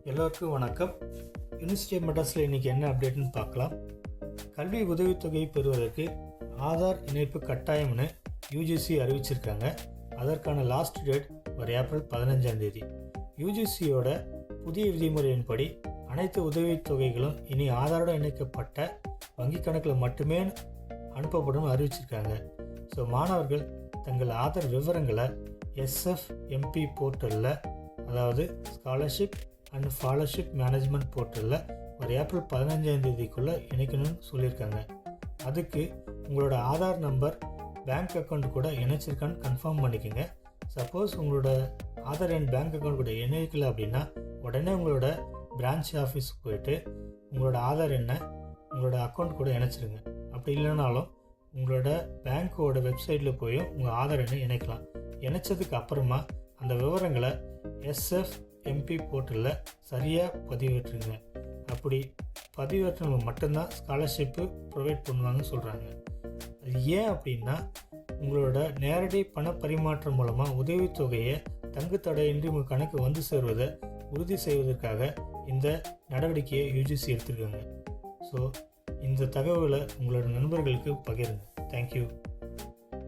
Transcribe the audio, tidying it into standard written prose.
எல்லோருக்கும் வணக்கம். யூனிவர்சிட்டி மெட்ராஸில் இன்றைக்கி என்ன அப்டேட்னு பார்க்கலாம். கல்வி உதவித்தொகை பெறுவதற்கு ஆதார் இணைப்பு கட்டாயம்னு யூஜிசி அறிவிச்சிருக்காங்க. அதற்கான லாஸ்ட் டேட் வர ஏப்ரல் 15 யூஜிசியோட புதிய விதிமுறையின்படி அனைத்து உதவித்தொகைகளும் இனி ஆதாரோடு இணைக்கப்பட்ட வங்கி கணக்கில் மட்டுமே அனுப்பப்படும் அறிவிச்சிருக்காங்க. ஸோ மாணவர்கள் தங்கள் ஆதார் விவரங்களை எஸ்எஃப்எம்பி போர்ட்டலில், அதாவது ஸ்காலர்ஷிப் அண்ட் ஸ்காலர்ஷிப் மேனேஜ்மெண்ட் போர்ட்டலில் ஒரு ஏப்ரல் 15 இணைக்கணும்னு சொல்லியிருக்காங்க. அதுக்கு உங்களோட ஆதார் நம்பர் பேங்க் அக்கௌண்ட் கூட இணைச்சிருக்கான்னு கன்ஃபார்ம் பண்ணிக்கோங்க. சப்போஸ் உங்களோட ஆதார் எண் பேங்க் அக்கௌண்ட் கூட இணைக்கல அப்படின்னா உடனே உங்களோட பிரான்ச் ஆஃபீஸுக்கு போயிட்டு உங்களோட ஆதார் எண்ணை உங்களோட அக்கௌண்ட் கூட இணைச்சிருங்க. அப்படி இல்லைனாலும் உங்களோட பேங்க்கோட வெப்சைட்டில் போய் உங்கள் ஆதார் எண்ணை இணைக்கலாம். இணைச்சதுக்கு அப்புறமா அந்த விவரங்களை எஸ்எஃப்எம்பி போர்ட்டலில் சரியாக பதிவேற்றுங்க. அப்படி பதிவேற்றினவங்க மட்டும்தான் ஸ்காலர்ஷிப்பு ப்ரொவைட் பண்ணுவாங்கன்னு சொல்கிறாங்க. அது ஏன் அப்படின்னா உங்களோட நேரடி பண பரிமாற்றம் மூலமாக உதவித்தொகையை தங்கு தடையின்றி உங்கள் கணக்கு வந்து சேருவதை உறுதி செய்வதற்காக இந்த நடவடிக்கையை யூஜிசி எடுத்திருக்காங்க. ஸோ இந்த தகவலை உங்களோட நண்பர்களுக்கு பகிருங்க. தேங்க்யூ.